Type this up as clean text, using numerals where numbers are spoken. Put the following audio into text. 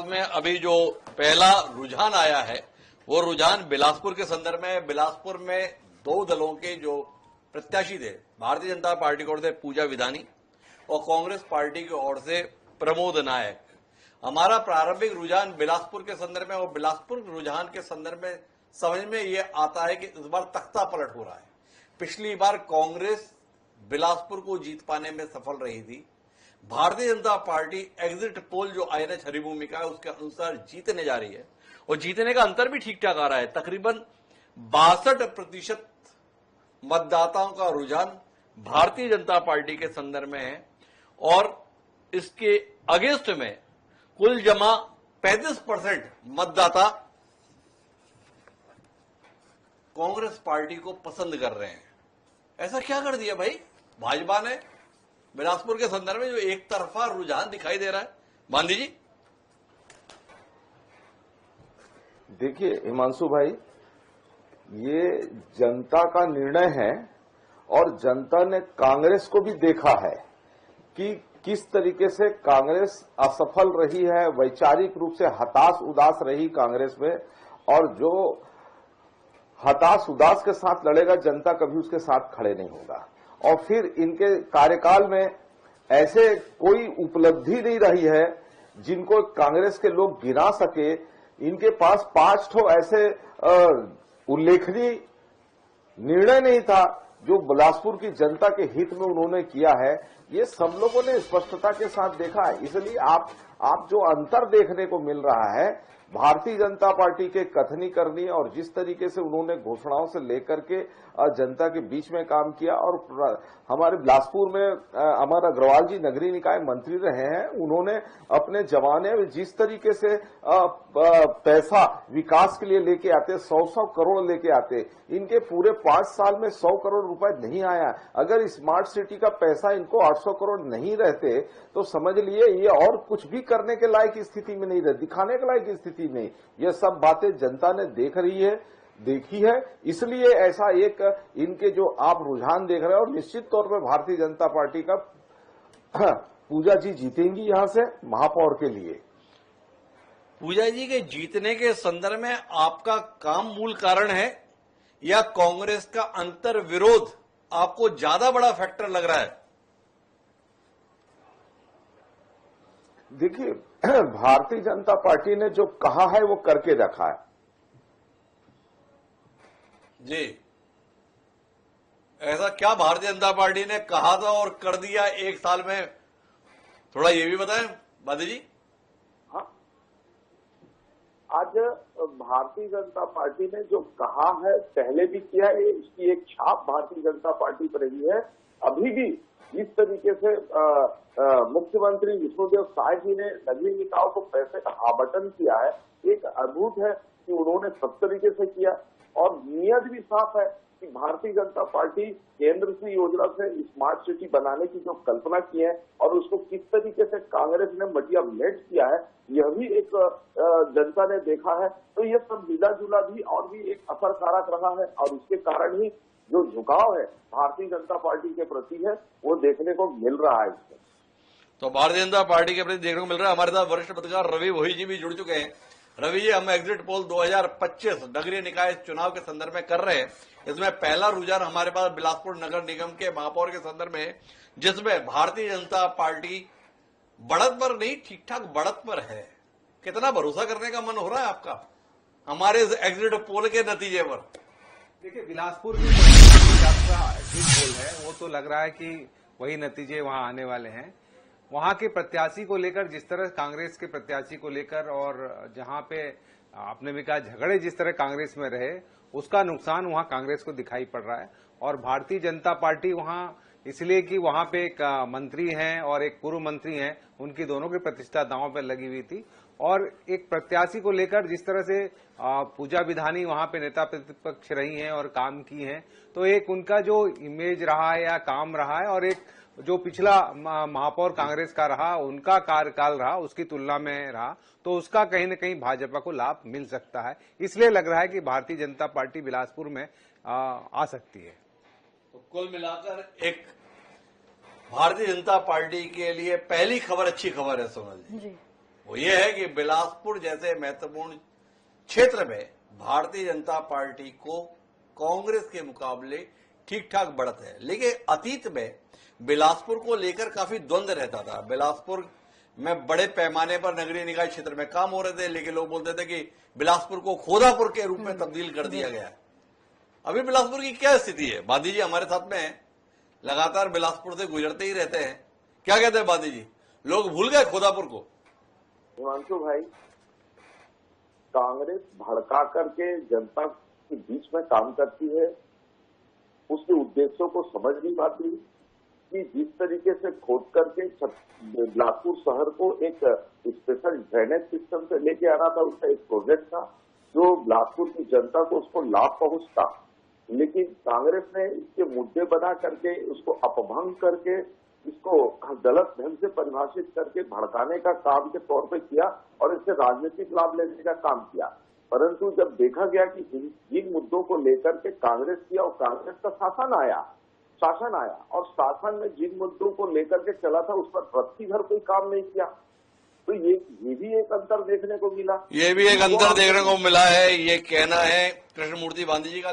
में अभी जो पहला रुझान आया है वो रुझान बिलासपुर के संदर्भ में। बिलासपुर में दो दलों के जो प्रत्याशी थे, भारतीय जनता पार्टी की ओर से पूजा विधानी और कांग्रेस पार्टी की ओर से प्रमोद नायक। हमारा प्रारंभिक रुझान बिलासपुर के संदर्भ में और बिलासपुर रुझान के संदर्भ में समझ में ये आता है कि इस बार तख्ता पलट हो रहा है। पिछली बार कांग्रेस बिलासपुर को जीत पाने में सफल रही थी। Bharatiya Janata party exit poll जो INH हरिभूमि का है उसके अनुसार जीतने जा रही है और जीतने का अंतर भी ठीक ठाक आ रहा है। तकरीबन 62% मतदाताओं का रुझान भारतीय जनता पार्टी के संदर्भ में है और इसके अगेंस्ट में कुल जमा 35% मतदाता कांग्रेस पार्टी को पसंद कर रहे हैं। ऐसा क्या कर दिया भाई भाजपा ने बिलासपुर के संदर्भ में जो एक तरफा रुझान दिखाई दे रहा है? गांधी जी देखिए हिमांशु भाई, ये जनता का निर्णय है और जनता ने कांग्रेस को भी देखा है कि किस तरीके से कांग्रेस असफल रही है, वैचारिक रूप से हताश उदास रही कांग्रेस में। और जो हताश उदास के साथ लड़ेगा, जनता कभी उसके साथ खड़े नहीं होगा। और फिर इनके कार्यकाल में ऐसे कोई उपलब्धि नहीं रही है जिनको कांग्रेस के लोग गिना सके। इनके पास 5 ठो ऐसे उल्लेखनीय निर्णय नहीं था जो बिलासपुर की जनता के हित में उन्होंने किया है। ये सब लोगों ने स्पष्टता के साथ देखा है। इसलिए आप जो अंतर देखने को मिल रहा है भारतीय जनता पार्टी के कथनी करनी और जिस तरीके से उन्होंने घोषणाओं से लेकर के जनता के बीच में काम किया। और हमारे बिलासपुर में अमर अग्रवाल जी नगरीय निकाय मंत्री रहे हैं, उन्होंने अपने जमाने में जिस तरीके से पैसा विकास के लिए लेके आते, 100 करोड़ लेके आते, इनके पूरे 5 साल में 100 करोड़ रुपए नहीं आया। अगर स्मार्ट सिटी का पैसा इनको 800 करोड़ नहीं रहते तो समझ लिए ये और कुछ भी करने के लायक स्थिति में नहीं रहे, दिखाने के लायक स्थिति में। ये सब बातें जनता ने देखी है। इसलिए ऐसा एक इनके जो आप रुझान देख रहे हैं, और निश्चित तौर पर भारतीय जनता पार्टी का पूजा जी जीतेंगी यहां से महापौर के लिए। पूजा जी के जीतने के संदर्भ में आपका काम मूल कारण है या कांग्रेस का अंतर विरोध आपको ज्यादा बड़ा फैक्टर लग रहा है? देखिए, भारतीय जनता पार्टी ने जो कहा है वो करके रखा है जी। ऐसा क्या भारतीय जनता पार्टी ने कहा था और कर दिया एक साल में, थोड़ा ये भी बताएं बादी जी। हाँ, आज भारतीय जनता पार्टी ने जो कहा है पहले भी किया है, इसकी एक छाप भारतीय जनता पार्टी पर रही है। अभी भी इस तरीके से मुख्यमंत्री विष्णुदेव साय जी ने नगरीय निकायों को पैसे का आवंटन किया है, एक अद्भुत है कि उन्होंने सब तरीके से किया। और नियत भी साफ है कि भारतीय जनता पार्टी केंद्र की योजना से स्मार्ट सिटी बनाने की जो कल्पना की है और उसको किस तरीके से कांग्रेस ने मटिया मेट किया है, यह भी एक जनता ने देखा है। तो ये सब मिला जुला भी और भी एक असरकारक रहा है और इसके कारण ही जो झुकाव है भारतीय जनता पार्टी के प्रति है वो देखने को मिल रहा है इसमें। तो भारतीय जनता पार्टी के प्रति देखने को मिल रहा है। हमारे साथ वरिष्ठ पत्रकार रवि भोई जी भी जुड़ चुके हैं। रवि जी, हम एग्जिट पोल 2025 नगरीय निकाय चुनाव के संदर्भ में कर रहे हैं। इसमें पहला रुझान हमारे पास बिलासपुर नगर निगम के महापौर के संदर्भ में, जिसमें भारतीय जनता पार्टी बढ़त पर नहीं, ठीक ठाक बढ़त पर है। कितना भरोसा करने का मन हो रहा है आपका हमारे इस एग्जिट पोल के नतीजे पर? देखिए, बिलासपुर की आपका एग्जिट पोल है वो तो लग रहा है कि वही नतीजे वहां आने वाले हैं। वहां के प्रत्याशी को लेकर, जिस तरह कांग्रेस के प्रत्याशी को लेकर और जहां पे आपने भी कहा झगड़े जिस तरह कांग्रेस में रहे, उसका नुकसान वहां कांग्रेस को दिखाई पड़ रहा है। और भारतीय जनता पार्टी वहां इसलिए कि वहां पे एक मंत्री हैं और एक पूर्व मंत्री हैं, उनकी दोनों की प्रतिष्ठा दांव पे लगी हुई थी। और एक प्रत्याशी को लेकर जिस तरह से पूजा विधानी वहां पे नेता प्रतिपक्ष रही हैं और काम की हैं, तो एक उनका जो इमेज रहा है या काम रहा है और एक जो पिछला महापौर कांग्रेस का रहा, उनका कार्यकाल रहा, उसकी तुलना में रहा, तो उसका कहीं न कहीं भाजपा को लाभ मिल सकता है। इसलिए लग रहा है कि भारतीय जनता पार्टी बिलासपुर में आ सकती है। तो कुल मिलाकर एक भारतीय जनता पार्टी के लिए पहली खबर अच्छी खबर है सोनल जी। वो ये है कि बिलासपुर जैसे महत्वपूर्ण क्षेत्र में भारतीय जनता पार्टी को कांग्रेस के मुकाबले ठीक ठाक बढ़त है। लेकिन अतीत में बिलासपुर को लेकर काफी द्वंद्व रहता था। बिलासपुर में बड़े पैमाने पर नगरीय निकाय क्षेत्र में काम हो रहे थे, लेकिन लोग बोलते थे कि बिलासपुर को खोदापुर के रूप में तब्दील कर दिया गया है। अभी बिलासपुर की क्या स्थिति है? बादी जी हमारे साथ में हैं, लगातार बिलासपुर से गुजरते ही रहते हैं। क्या कहते हैं बादी जी, लोग भूल गए खोदापुर को? हिमांशु भाई, कांग्रेस भड़का करके जनता के बीच में काम करती है, उसके उद्देश्यों को समझ नहीं पाती कि जिस तरीके से खोद करके बिलासपुर शहर को एक स्पेशल ड्रेनेज सिस्टम से लेके आना था, उसका एक प्रोजेक्ट था जो बिलासपुर की जनता को उसको लाभ पहुंचता, लेकिन कांग्रेस ने इसके मुद्दे बना करके उसको अपभंग करके इसको गलत ढंग से परिभाषित करके भड़काने का काम के तौर पे किया और इससे राजनीतिक लाभ लेने का काम किया। परंतु जब देखा गया कि जिन मुद्दों को लेकर के कांग्रेस किया और कांग्रेस का शासन आया और शासन में जिन मुद्दों को लेकर के चला था उस पर प्रति भर कोई काम नहीं किया, तो ये भी एक अंतर देखने को मिला। ये भी एक अंतर देखने को मिला है, ये कहना है कृष्णमूर्ति बांदी जी का।